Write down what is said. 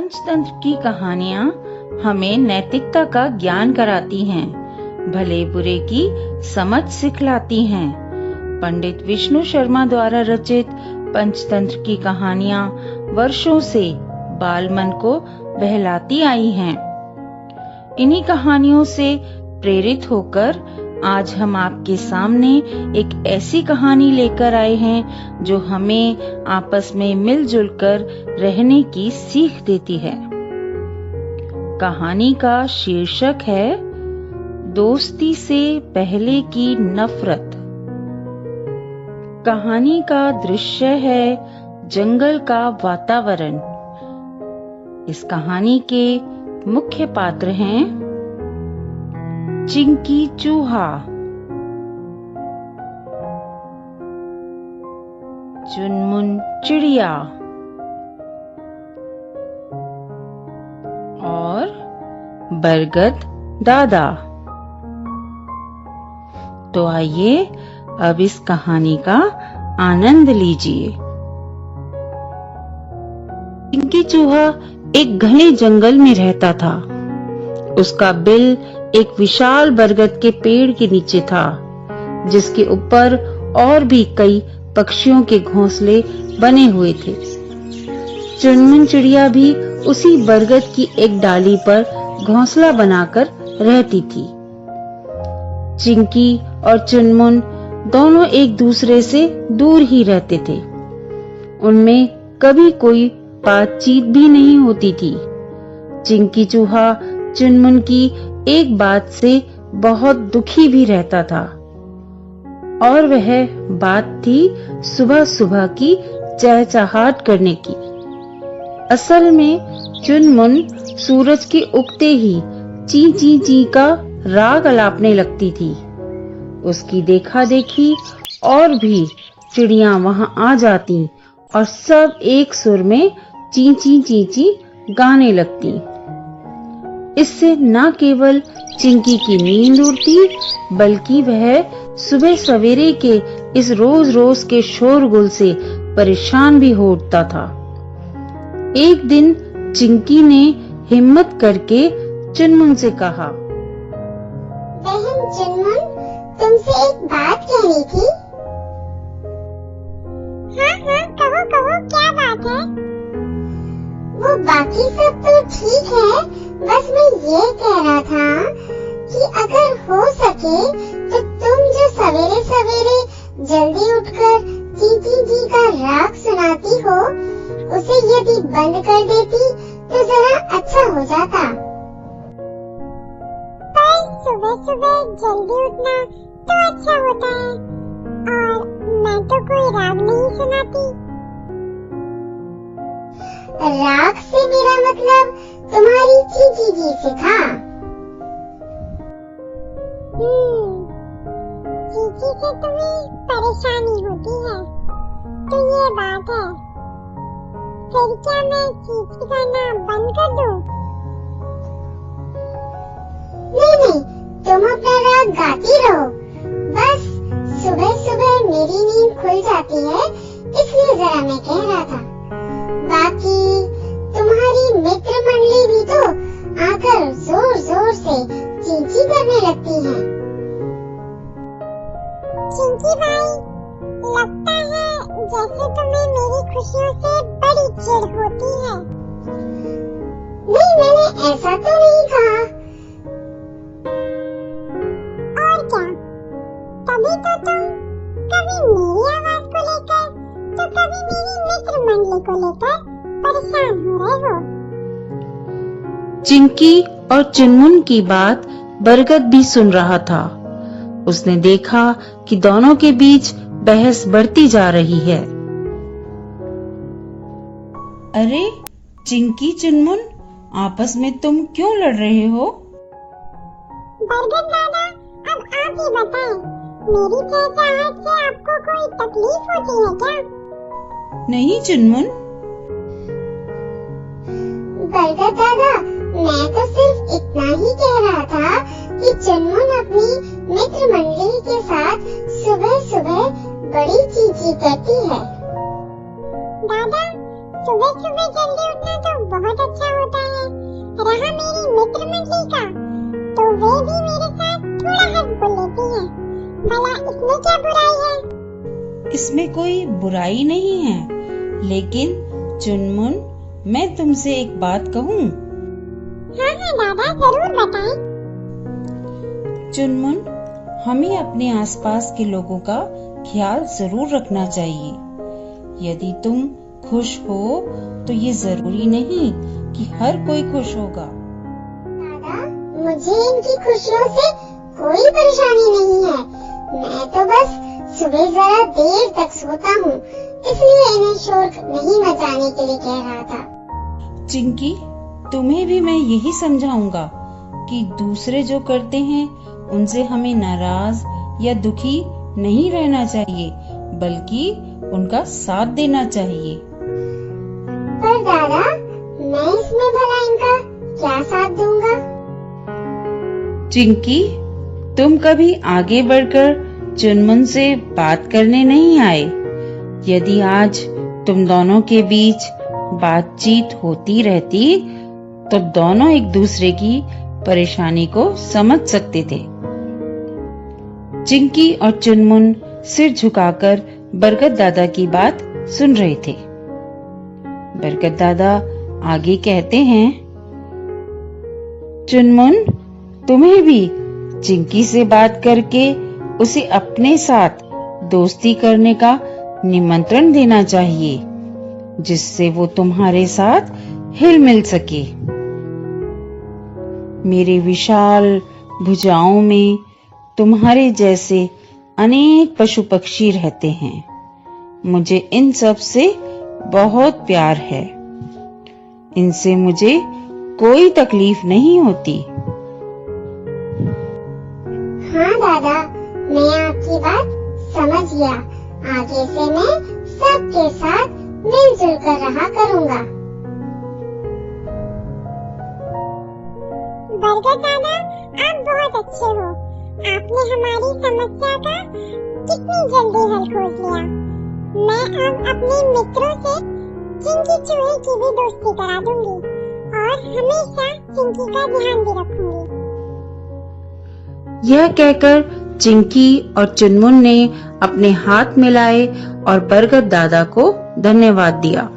पंचतंत्र की कहानियाँ हमें नैतिकता का ज्ञान कराती हैं, भले बुरे की समझ सिखलाती हैं। पंडित विष्णु शर्मा द्वारा रचित पंचतंत्र की कहानियाँ वर्षों से बाल मन को बहलाती आई हैं। इन्हीं कहानियों से प्रेरित होकर आज हम आपके सामने एक ऐसी कहानी लेकर आए हैं जो हमें आपस में मिलजुल कर रहने की सीख देती है। कहानी का शीर्षक है दोस्ती से पहले की नफरत। कहानी का दृश्य है जंगल का वातावरण। इस कहानी के मुख्य पात्र हैं चिंकी चूहा, चुनमुन चिड़िया और बरगद दादा। तो आइए अब इस कहानी का आनंद लीजिए। चिंकी चूहा एक घने जंगल में रहता था। उसका बिल एक विशाल बरगद के पेड़ के नीचे था, जिसके ऊपर और भी कई पक्षियों के घोंसले बने हुए थे। चुनमुन चिड़िया भी उसी बरगद की एक डाली पर घोंसला बनाकर रहती थी। चिंकी और चुनमुन दोनों एक दूसरे से दूर ही रहते थे। उनमें कभी कोई बातचीत भी नहीं होती थी। चिंकी चूहा चुनमुन की एक बात से बहुत दुखी भी रहता था, और वह बात थी सुबह सुबह की चहचहाट करने की। असल में चुनमुन सूरज के उगते ही ची ची ची का राग अलापने लगती थी। उसकी देखा देखी और भी चिड़ियां वहां आ जाती और सब एक सुर में ची ची ची ची गाने लगती। इससे न केवल चिंकी की नींद उड़ती, बल्कि वह सुबह सवेरे के इस रोज रोज के शोरगुल से परेशान भी हो उठता था। एक दिन चिंकी ने हिम्मत करके चुनमुन से कहा, बहन चुनमुन, तुमसे एक बात कहनी थी। हाँ, कहो क्या बात है? वो बाकी सब तो ठीक है, बस मैं ये कह रहा था कि अगर हो सके तो तुम जो सवेरे सवेरे जल्दी उठकर चींची जी का राग सुनाती हो, उसे यदि बंद कर देती तो जरा अच्छा हो जाता। पर सुबह सुबह जल्दी उठना तो अच्छा होता है, और मैं तो कोई राग नहीं सुनाती। राग से मेरा मतलब तुम्हारी चींची जी से था। चींची से तुम्हें परेशानी होती है, तो ये बात है। फिर क्या मैं चींची करना बंद कर दूं? नहीं, तुम अपना राग गाती रहो। बस सुबह सुबह मेरी नींद खुल जाती है, इसलिए जरा मैं कह रहा था। बाकी तुम्हारी मित्र मंडली भी तो आकर जोर जोर से चींची करने लगती है। चिंकी भाई, लगता है जैसे तुम्हें मेरी खुशियों से बड़ी चिढ़ होती है। नहीं, मैंने ऐसा तो नहीं कहा। और क्या, तभी तो तुम कभी मेरी आवाज को लेकर तो कभी मेरी मित्र मंडली को लेकर परेशान हो रहे हो। चिंकी और चुनमुन की बात बरगद भी सुन रहा था। उसने देखा कि दोनों के बीच बहस बढ़ती जा रही है। अरे चिंकी, चुनमुन, आपस में तुम क्यों लड़ रहे हो? बरगद दादा, अब आप ही बताएं, मेरी चहचहाट से आपको कोई तकलीफ होती है क्या? नहीं चुनमुन। बरगद दादा, मैं तो सिर्फ इतना ही कह रहा था कि चुनमुन अपनी मित्र मंडली के साथ सुबह सुबह बड़ी चींची करती है। दादा, सुबह सुबह जल्दी उठना तो बहुत अच्छा मंडली का, तो वे भी मेरे साथ थोड़ा हंस बोल लेती हैं। भला इसमें क्या बुराई है? इसमें कोई बुराई नहीं है, लेकिन चुनमुन, मैं तुमसे एक बात कहूँ? हाँ दादा, जरूर बताएं। चुनमुन, हमें अपने आसपास के लोगों का ख्याल जरूर रखना चाहिए। यदि तुम खुश हो तो ये जरूरी नहीं कि हर कोई खुश होगा। दादा, मुझे इनकी खुशियों से कोई परेशानी नहीं है। मैं तो बस सुबह जरा देर तक सोता हूँ, इसलिए इन्हें शोर नहीं मचाने के लिए कह रहा था। चिंकी, तुम्हें भी मैं यही समझाऊंगा कि दूसरे जो करते हैं उनसे हमें नाराज या दुखी नहीं रहना चाहिए, बल्कि उनका साथ देना चाहिए। पर दादा, मैं इसमें भला इनका क्या साथ दूंगा? चिंकी, तुम कभी आगे बढ़कर चुनमुन से बात करने नहीं आए। यदि आज तुम दोनों के बीच बातचीत होती रहती तो दोनों एक दूसरे की परेशानी को समझ सकते थे। चिंकी और चुनमुन सिर झुकाकर बरगद दादा की बात सुन रहे थे। बरगद दादा आगे कहते हैं, चुनमुन, तुम्हें भी चिंकी से बात करके उसे अपने साथ दोस्ती करने का निमंत्रण देना चाहिए, जिससे वो तुम्हारे साथ हिल मिल सके। मेरे विशाल भुजाओं में तुम्हारे जैसे अनेक पशु पक्षी रहते हैं। मुझे इन सब से बहुत प्यार है। इनसे मुझे कोई तकलीफ नहीं होती। हाँ दादा, मैं आपकी बात समझ गया। आगे से मैं सबके साथ मिलजुल कर रहा करूँगा। बरगद दादा, आप बहुत अच्छे हो। आपने हमारी समस्या का कितनी जल्दी हल खोज लिया। मैं अब अपने मित्रों से चिंकी चूहे की भी दोस्ती करा दूंगी और हमेशा चिंकी का ध्यान भी रखूंगी। यह कहकर चिंकी और चुनमुन ने अपने हाथ मिलाए और बरगद दादा को धन्यवाद दिया।